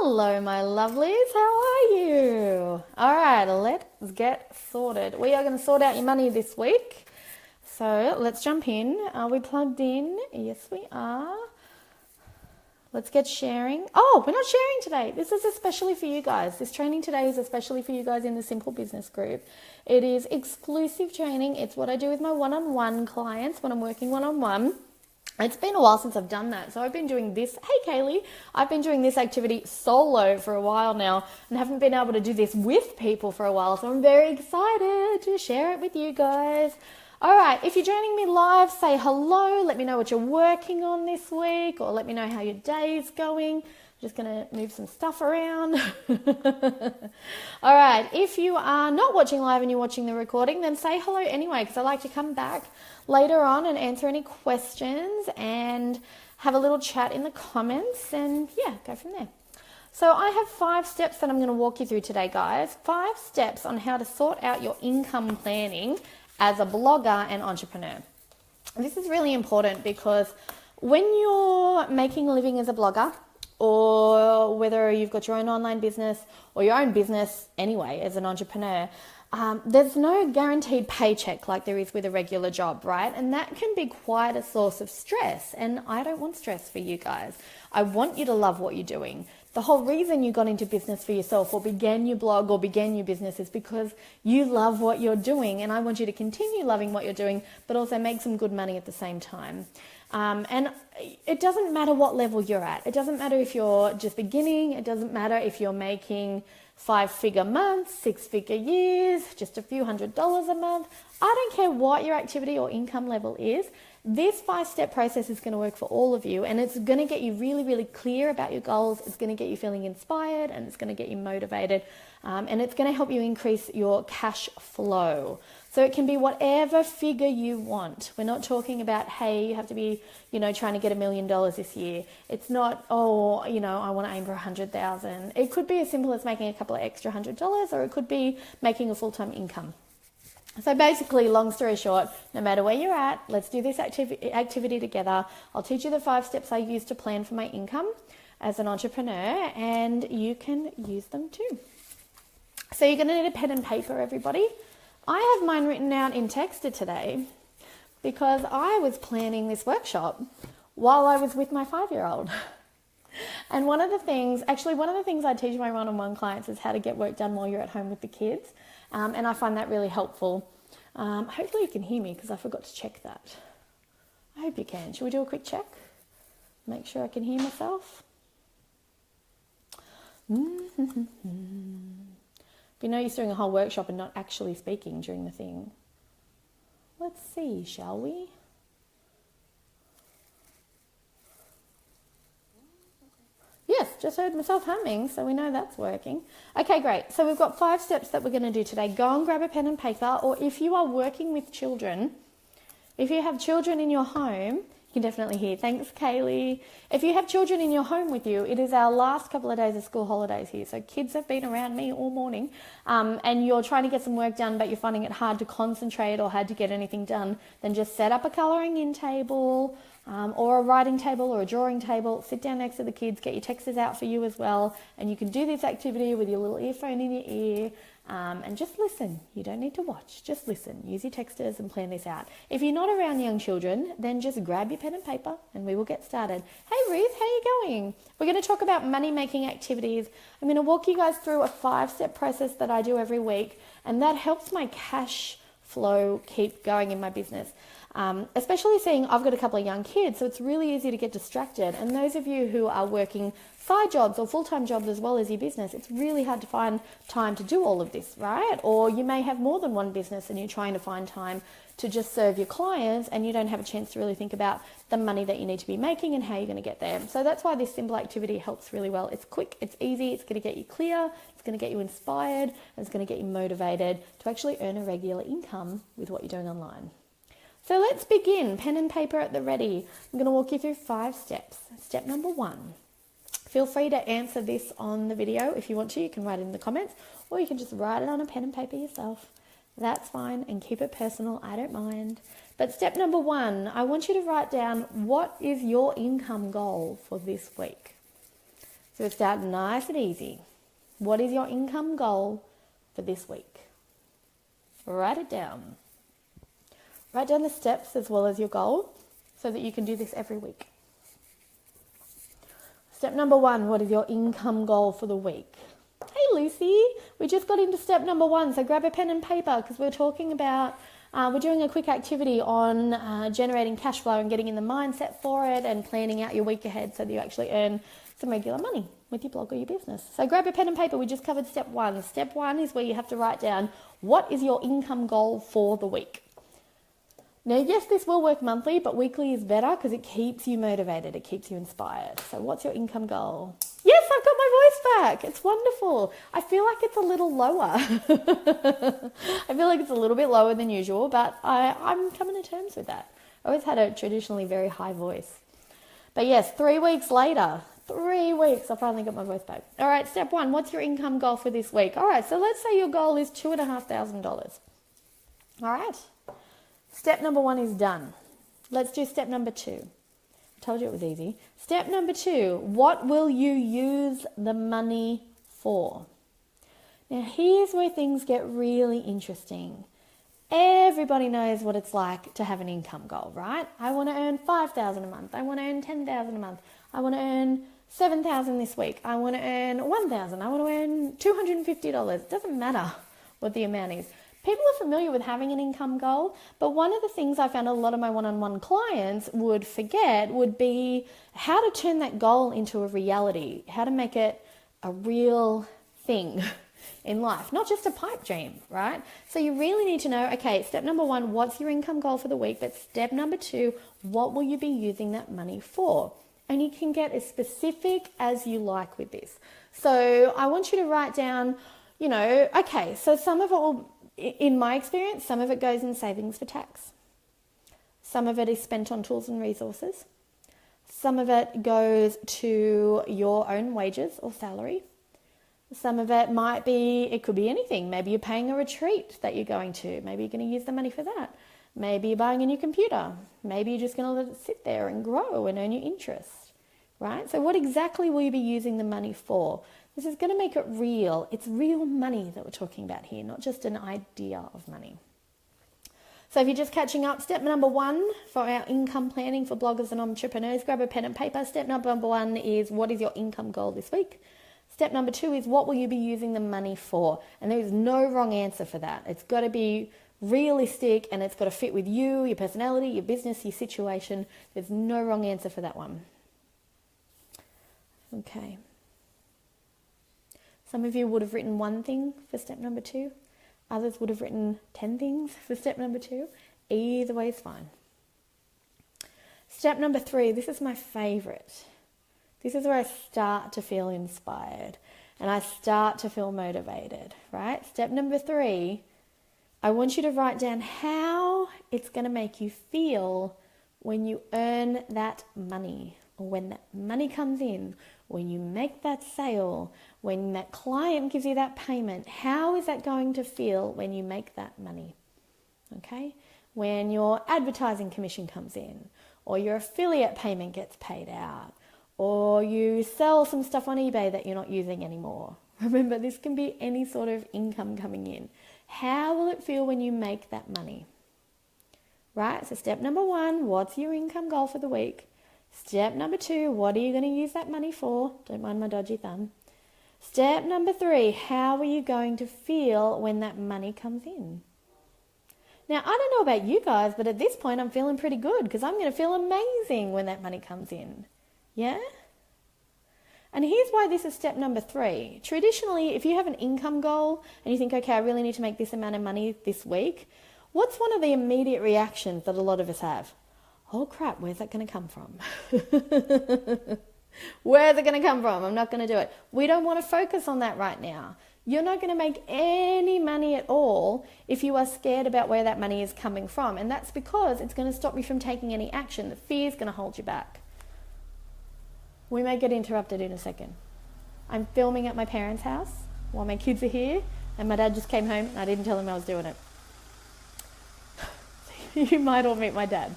Hello, my lovelies. How are you? All right, let's get sorted. We are going to sort out your money this week. So let's jump in. Are we plugged in? Yes, we are. Let's get sharing. Oh, we're not sharing today. This is especially for you guys. This training today is especially for you guys in the Simple Business Group. It is exclusive training. It's what I do with my one-on-one clients when I'm working one-on-one. It's been a while since I've done that. So I've been doing this. Hey, Kaylee. I've been doing this activity solo for a while now and haven't been able to do this with people for a while. So I'm very excited to share it with you guys. All right. If you're joining me live, say hello. Let me know what you're working on this week or let me know how your day is going. I'm just going to move some stuff around. All right. If you are not watching live and you're watching the recording, then say hello anyway, because I like to come back later on and answer any questions and have a little chat in the comments and go from there. So I have 5 steps that I'm going to walk you through today, guys. 5 steps on how to sort out your income planning as a blogger and entrepreneur. This is really important because when you're making a living as a blogger, or whether you've got your own online business or your own business anyway as an entrepreneur, there's no guaranteed paycheck like there is with a regular job, right? And that can be quite a source of stress. And I don't want stress for you guys. I want you to love what you're doing. The whole reason you got into business for yourself or began your blog or began your business is because you love what you're doing. And I want you to continue loving what you're doing, but also make some good money at the same time. And it doesn't matter what level you're at. It doesn't matter if you're just beginning. It doesn't matter if you're making 5-figure months, 6-figure years, just a few $100s a month. I don't care what your activity or income level is. This 5-step process is going to work for all of you, and it's going to get you really, really clear about your goals. It's going to get you feeling inspired, and it's going to get you motivated, and it's going to help you increase your cash flow. So it can be whatever figure you want. We're not talking about, hey, you have to be, trying to get $1 million this year. It's not, I want to aim for 100,000. It could be as simple as making a couple of extra $100, or it could be making a full-time income. So basically, long story short, no matter where you're at, let's do this activity together. I'll teach you the 5 steps I use to plan for my income as an entrepreneur, and you can use them too. So you're going to need a pen and paper, everybody. I have mine written out in Texter today because I was planning this workshop while I was with my 5-year-old. And one of the things I teach my one-on-one clients is how to get work done while you're at home with the kids. And I find that really helpful. Hopefully you can hear me because I forgot to check that. I hope you can. Should we do a quick check? Make sure I can hear myself. Be no use doing a whole workshop and not actually speaking during the thing. Let's see, shall we? Yes, just heard myself humming, so we know that's working. Okay, great. So we've got 5 steps that we're going to do today. Go and grab a pen and paper, or if you are working with children, if you have children in your home, you can definitely hear. Thanks, Kaylee. If you have children in your home with you, it is our last couple of days of school holidays here. So kids have been around me all morning, and you're trying to get some work done, but you're finding it hard to concentrate or hard to get anything done, then just set up a colouring in table, or a writing table or a drawing table. Sit down next to the kids, get your texters out for you as well, and you can do this activity with your little earphone in your ear, and just listen. You don't need to watch, just listen. Use your texters and plan this out. If you're not around young children, then just grab your pen and paper and we will get started. Hey Ruth, how are you going? We're going to talk about money-making activities. I'm going to walk you guys through a 5-step process that I do every week, and that helps my cash flow keep going in my business. Especially seeing I've got a couple of young kids, so it's really easy to get distracted. And those of you who are working side jobs or full-time jobs as well as your business, it's really hard to find time to do all of this, right? Or you may have more than one business and you're trying to find time to just serve your clients and you don't have a chance to really think about the money that you need to be making and how you're going to get there. So that's why this simple activity helps really well. It's quick, it's easy, it's going to get you clear, it's going to get you inspired, and it's going to get you motivated to actually earn a regular income with what you're doing online. So let's begin. Pen and paper at the ready. I'm going to walk you through 5 steps. Step number 1. Feel free to answer this on the video if you want to. You can write it in the comments, or you can just write it on a pen and paper yourself. That's fine, and keep it personal. I don't mind. But step number 1, I want you to write down what is your income goal for this week. So we start nice and easy. What is your income goal for this week? Write it down. Write down the steps as well as your goal so that you can do this every week. Step number 1, what is your income goal for the week? Hey Lucy, we just got into step number 1, so grab a pen and paper because we're talking about, we're doing a quick activity on generating cash flow and getting in the mindset for it and planning out your week ahead so that you actually earn some regular money with your blog or your business. So grab a pen and paper, we just covered step 1. Step 1 is where you have to write down what is your income goal for the week. Now, yes, this will work monthly, but weekly is better because it keeps you motivated. It keeps you inspired. So what's your income goal? Yes, I've got my voice back. It's wonderful. I feel like it's a little lower. I feel like it's a little bit lower than usual, but I'm coming to terms with that. I always had a traditionally very high voice. But yes, 3 weeks later, 3 weeks, I finally got my voice back. All right, step 1, what's your income goal for this week? All right, so let's say your goal is $2,500. All right. Step number 1 is done. Let's do step number 2. I told you it was easy. Step number 2, what will you use the money for? Now, here's where things get really interesting. Everybody knows what it's like to have an income goal, right? I want to earn $5,000 a month. I want to earn $10,000 a month. I want to earn $7,000 this week. I want to earn $1,000. I want to earn $250. It doesn't matter what the amount is. People are familiar with having an income goal, but one of the things I found a lot of my one-on-one clients would forget would be how to turn that goal into a reality, how to make it a real thing in life, not just a pipe dream, right? So you really need to know, okay, step number 1, what's your income goal for the week? But step number 2, what will you be using that money for? And you can get as specific as you like with this. So I want you to write down, okay, so some of it will, in my experience, some of it goes in savings for tax. Some of it is spent on tools and resources. Some of it goes to your own wages or salary. Some of it it could be anything. Maybe you're paying a retreat that you're going to. Maybe you're going to use the money for that. Maybe you're buying a new computer. Maybe you're just going to let it sit there and grow and earn you interest, right? So what exactly will you be using the money for? This is going to make it real. It's real money that we're talking about here, not just an idea of money. So if you're just catching up, step number 1 for our income planning for bloggers and entrepreneurs, grab a pen and paper. Step number 1 is what is your income goal this week? Step number 2 is what will you be using the money for? And there is no wrong answer for that. It's got to be realistic and it's got to fit with you, your personality, your business, your situation. There's no wrong answer for that one. Okay. Some of you would have written 1 thing for step number 2. Others would have written 10 things for step number 2. Either way is fine. Step number 3, this is my favorite. This is where I start to feel inspired and I start to feel motivated, right? Step number 3, I want you to write down how it's going to make you feel when you earn that money or when that money comes in, when you make that sale, when that client gives you that payment. How is that going to feel when you make that money? Okay? When your advertising commission comes in, or your affiliate payment gets paid out, or you sell some stuff on eBay that you're not using anymore. Remember, this can be any sort of income coming in. How will it feel when you make that money? Right? So step number 1, what's your income goal for the week? Step number 2, what are you going to use that money for? Don't mind my dodgy thumb. Step number 3, how are you going to feel when that money comes in? Now, I don't know about you guys, but at this point I'm feeling pretty good because I'm going to feel amazing when that money comes in. Yeah? And here's why this is step number 3. Traditionally, if you have an income goal and you think, okay, I really need to make this amount of money this week, what's one of the immediate reactions that a lot of us have? Oh crap, where's that going to come from? Where's it going to come from? I'm not going to do it. We don't want to focus on that right now. You're not going to make any money at all if you are scared about where that money is coming from. And that's because it's going to stop you from taking any action. The fear is going to hold you back. We may get interrupted in a second. I'm filming at my parents' house while my kids are here, and my dad just came home and I didn't tell him I was doing it. You might all meet my dad.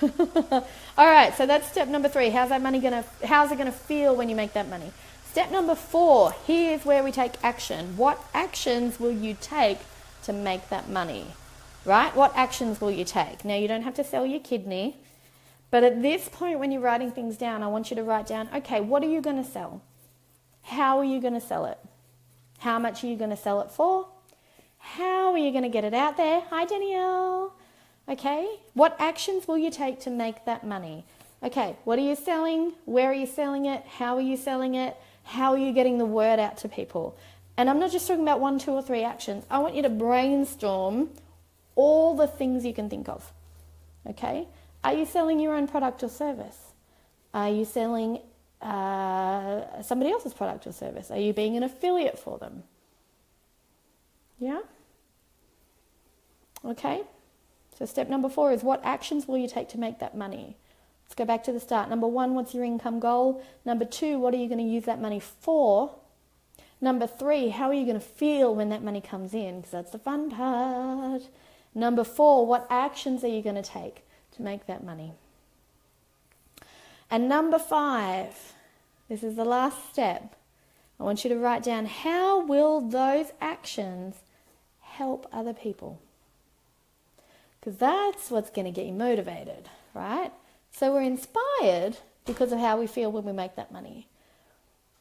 All right, so that's step number 3. How's it going to feel when you make that money? Step number 4, here's where we take action. What actions will you take to make that money? Right? What actions will you take? Now, you don't have to sell your kidney, but at this point when you're writing things down, I want you to write down, okay, what are you going to sell? How are you going to sell it? How much are you going to sell it for? How are you going to get it out there? Hi, Danielle. Okay, what actions will you take to make that money? Okay, what are you selling? Where are you selling it? How are you selling it? How are you getting the word out to people? And I'm not just talking about 1, 2, or 3 actions. I want you to brainstorm all the things you can think of. Okay, are you selling your own product or service? Are you selling somebody else's product or service? Are you being an affiliate for them? Yeah? Okay. So step number 4 is what actions will you take to make that money? Let's go back to the start. Number 1, what's your income goal? Number 2, what are you going to use that money for? Number 3, how are you going to feel when that money comes in? Because that's the fun part. Number 4, what actions are you going to take to make that money? And number 5, this is the last step. I want you to write down, how will those actions help other people? Because that's what's going to get you motivated, right? So we're inspired because of how we feel when we make that money.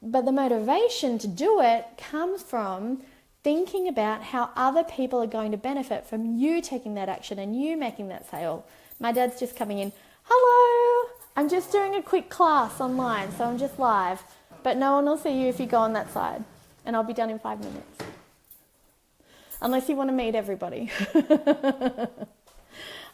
But the motivation to do it comes from thinking about how other people are going to benefit from you taking that action and you making that sale. My dad's just coming in. Hello, I'm just doing a quick class online, so I'm just live. But no one will see you if you go on that side. And I'll be done in 5 minutes. Unless you want to meet everybody.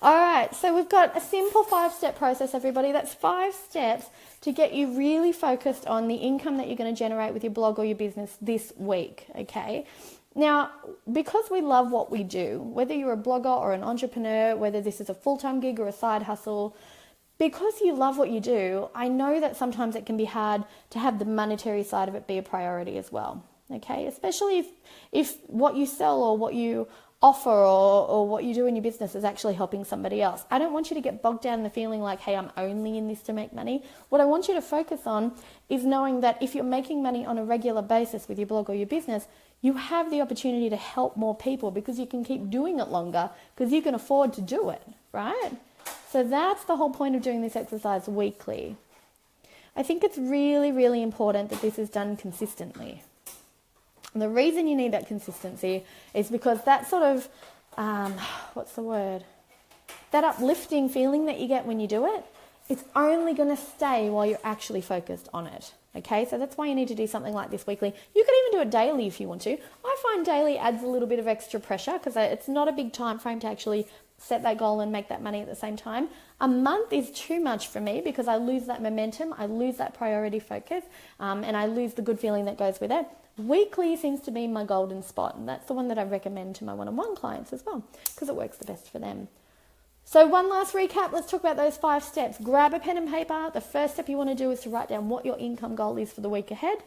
All right, so we've got a simple 5-step process, everybody. That's 5 steps to get you really focused on the income that you're going to generate with your blog or your business this week, okay? Now, because we love what we do, whether you're a blogger or an entrepreneur, whether this is a full-time gig or a side hustle, because you love what you do, I know that sometimes it can be hard to have the monetary side of it be a priority as well, okay? Especially if what you sell or what you offer or what you do in your business is actually helping somebody else. I don't want you to get bogged down in the feeling like, hey, I'm only in this to make money. What I want you to focus on is knowing that if you're making money on a regular basis with your blog or your business, you have the opportunity to help more people because you can keep doing it longer because you can afford to do it, right? So that's the whole point of doing this exercise weekly. I think it's really, really important that this is done consistently. And the reason you need that consistency is because that sort of, that uplifting feeling that you get when you do it, it's only going to stay while you're actually focused on it. Okay, so that's why you need to do something like this weekly. You could even do it daily if you want to. I find daily adds a little bit of extra pressure because it's not a big time frame to actually set that goal and make that money at the same time. A month is too much for me because I lose that momentum, I lose that priority focus, and I lose the good feeling that goes with it. Weekly seems to be my golden spot, and that's the one that I recommend to my one-on-one clients as well because it works the best for them. So one last recap, let's talk about those 5 steps. Grab a pen and paper. The first step you want to do is to write down what your income goal is for the week ahead.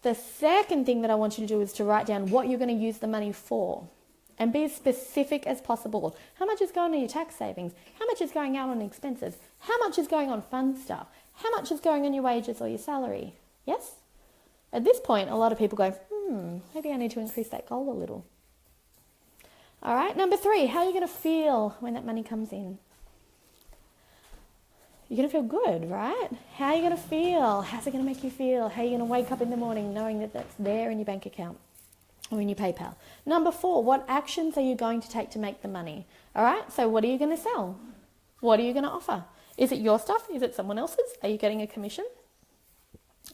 The second thing that I want you to do is to write down what you're going to use the money for and be as specific as possible. How much is going on your tax savings? How much is going out on expenses? How much is going on fun stuff? How much is going on your wages or your salary? Yes? At this point, a lot of people go, maybe I need to increase that goal a little. All right, number 3, how are you going to feel when that money comes in? You're going to feel good, right? How are you going to feel? How's it going to make you feel? How are you going to wake up in the morning knowing that that's there in your bank account or in your PayPal? Number 4, what actions are you going to take to make the money? All right, so what are you going to sell? What are you going to offer? Is it your stuff? Is it someone else's? Are you getting a commission?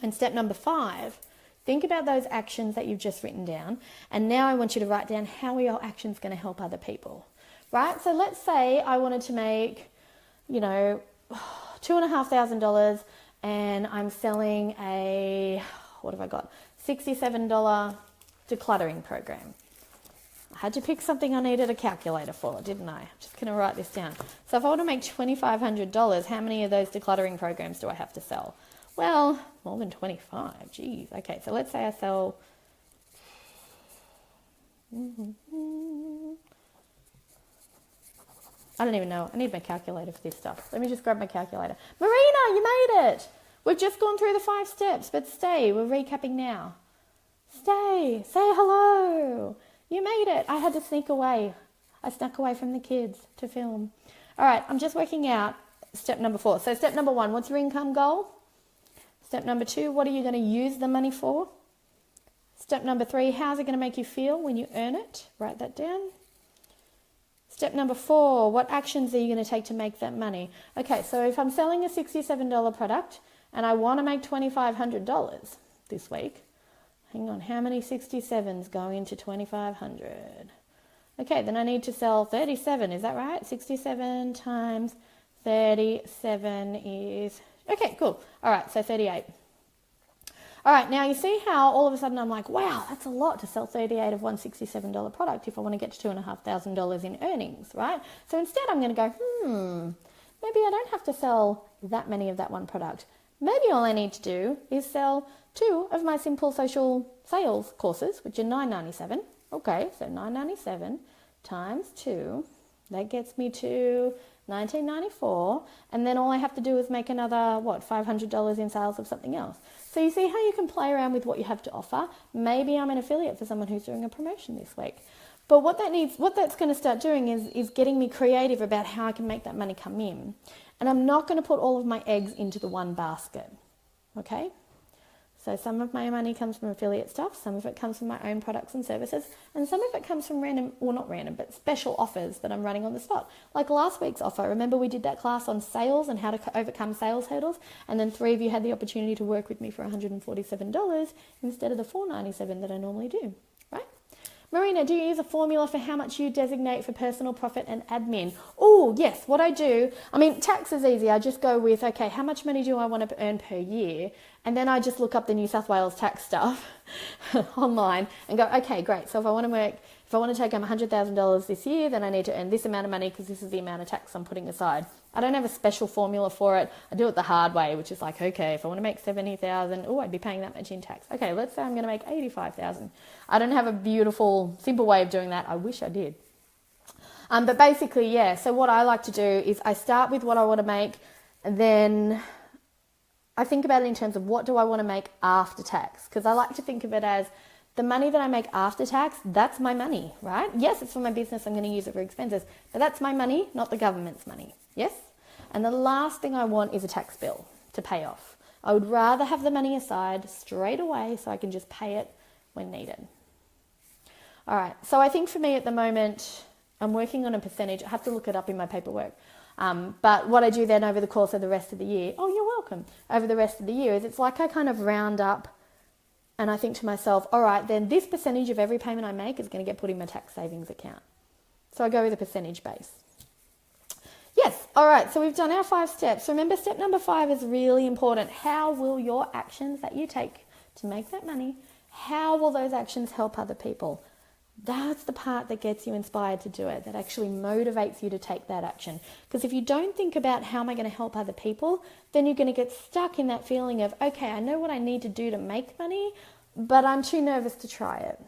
And step number 5, think about those actions that you've just written down. And now I want you to write down how are your actions going to help other people, right? So let's say I wanted to make, $2,500 and I'm selling a, $67 decluttering program. I had to pick something I needed a calculator for, didn't I? I'm just going to write this down. So if I want to make $2,500, how many of those decluttering programs do I have to sell? Well, more than 25. Geez. Okay, so let's say I sell... I don't even know. I need my calculator for this stuff. Let me just grab my calculator. Marina, you made it! We've just gone through the 5 steps, but stay. We're recapping now. Stay. Say hello. You made it. I had to sneak away. I snuck away from the kids to film. All right, I'm just working out step number 4. So step number 1, what's your income goal? Step number 2, what are you going to use the money for? Step number 3, how's it going to make you feel when you earn it? Write that down. Step number 4, what actions are you going to take to make that money? Okay, so if I'm selling a $67 product and I want to make $2,500 this week, hang on, how many 67s go into 2,500? Okay, then I need to sell 37, is that right? 67 times 37 is, okay, cool. All right, so 38. All right, now you see how all of a sudden I'm like, wow, that's a lot to sell 38 of one $67 product if I want to get to $2,500 in earnings, right? So instead I'm going to go, maybe I don't have to sell that many of that one product. Maybe all I need to do is sell 2 of my simple social sales courses, which are $9.97. Okay, so $9.97 times 2, that gets me to $19.94, and then all I have to do is make another, $500 in sales of something else. So you see how you can play around with what you have to offer. Maybe I'm an affiliate for someone who's doing a promotion this week. But what that's going to start doing is getting me creative about how I can make that money come in. And I'm not going to put all of my eggs into the one basket, okay? So some of my money comes from affiliate stuff, some of it comes from my own products and services, and some of it comes from not random, but special offers that I'm running on the spot. Like last week's offer, remember we did that class on sales and how to overcome sales hurdles, and then 3 of you had the opportunity to work with me for $147 instead of the $497 that I normally do, right? Marina, do you use a formula for how much you designate for personal profit and admin? Oh, yes, what I do, tax is easy. I just go with, okay, how much money do I want to earn per year? And then I just look up the New South Wales tax stuff online and go, okay, great. So if I want to take home $100,000 this year, then I need to earn this amount of money because this is the amount of tax I'm putting aside. I don't have a special formula for it. I do it the hard way, which is like, okay, if I want to make $70,000, I'd be paying that much in tax. Okay, let's say I'm going to make $85,000. I don't have a beautiful, simple way of doing that. I wish I did. But basically, yeah, so what I like to do is I start with what I want to make, and then I think about it in terms of what do I want to make after tax, because I like to think of it as the money that I make after tax, that's my money, right? Yes, it's for my business, I'm going to use it for expenses, but that's my money, not the government's money, yes? And the last thing I want is a tax bill to pay off. I would rather have the money aside straight away so I can just pay it when needed. All right, so I think for me at the moment, I'm working on a percentage. I have to look it up in my paperwork. But what I do then over the course of the rest of the year, oh, you're welcome, over the rest of the year is it's like I kind of round up and I think to myself, all right, then this percentage of every payment I make is going to get put in my tax savings account. So I go with a percentage base. Yes, all right, so we've done our 5 steps. Remember, step number 5 is really important. How will your actions that you take to make that money, how will those actions help other people? That's the part that gets you inspired to do it, that actually motivates you to take that action. Because if you don't think about how am I going to help other people, then you're going to get stuck in that feeling of, okay, I know what I need to do to make money, but I'm too nervous to try it.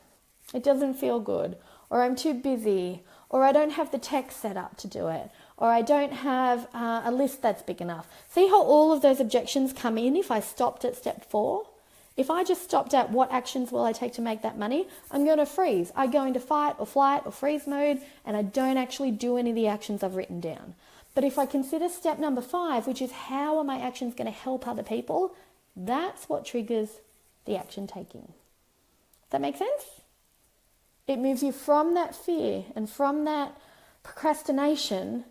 It doesn't feel good, or I'm too busy, or I don't have the tech set up to do it, or I don't have a list that's big enough. See how all of those objections come in if I stopped at step 4? If I just stopped at what actions will I take to make that money, I'm going to freeze. I go into fight or flight or freeze mode, and I don't actually do any of the actions I've written down. But if I consider step number 5, which is how are my actions going to help other people, that's what triggers the action taking. Does that make sense? It moves you from that fear and from that procrastination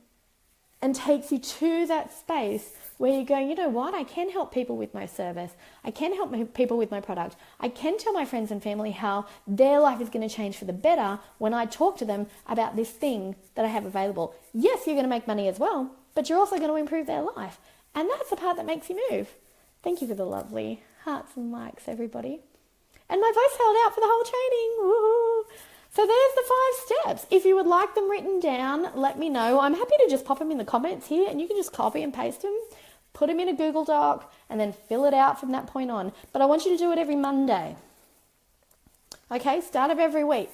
and takes you to that space where you go, you know what, I can help people with my service. I can help people with my product. I can tell my friends and family how their life is going to change for the better when I talk to them about this thing that I have available. Yes, you're going to make money as well, but you're also going to improve their life. And that's the part that makes you move. Thank you for the lovely hearts and likes, everybody. And my voice held out for the whole training. Woohoo! So there's the 5 steps. If you would like them written down, let me know. I'm happy to just pop them in the comments here, and you can just copy and paste them, put them in a Google Doc, and then fill it out from that point on. But I want you to do it every Monday. Okay, start of every week.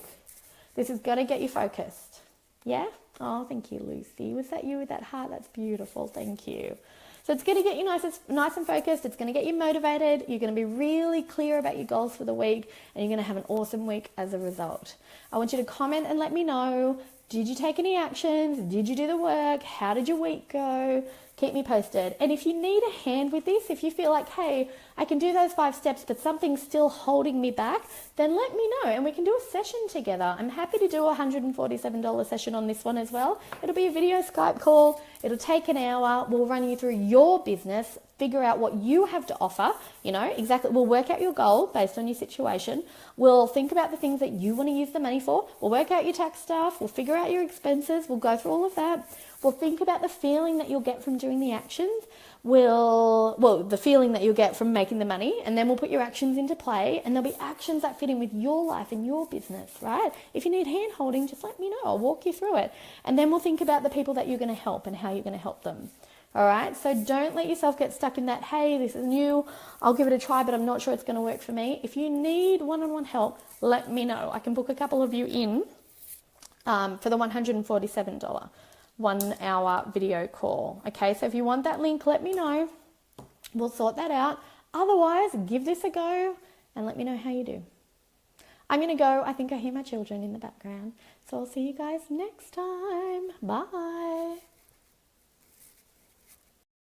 This is going to get you focused. Yeah? Oh, thank you, Lucy. Was that you with that heart? That's beautiful. Thank you. So it's going to get you nice and focused. It's going to get you motivated. You're going to be really clear about your goals for the week, and you're going to have an awesome week as a result. I want you to comment and let me know. Did you take any actions? Did you do the work? How did your week go? Keep me posted. And if you need a hand with this, if you feel like, hey, I can do those 5 steps, but something's still holding me back, then let me know and we can do a session together. I'm happy to do a $147 session on this one as well. It'll be a video Skype call. It'll take an hour. We'll run you through your business, figure out what you have to offer, exactly. We'll work out your goal based on your situation. We'll think about the things that you want to use the money for. We'll work out your tax stuff. We'll figure out your expenses. We'll go through all of that. We'll think about the feeling that you'll get from doing the actions. The feeling that you'll get from making the money, and then we'll put your actions into play, and there'll be actions that fit in with your life and your business, right? If you need hand holding, just let me know. I'll walk you through it. And then we'll think about the people that you're going to help and how you're going to help them. All right, so don't let yourself get stuck in that, hey, this is new, I'll give it a try, but I'm not sure it's going to work for me. If you need one-on-one help, let me know. I can book a couple of you in for the $147 1-hour video call. Okay, so if you want that link, let me know. We'll sort that out. Otherwise, give this a go and let me know how you do. I'm going to go. I think I hear my children in the background. So I'll see you guys next time. Bye.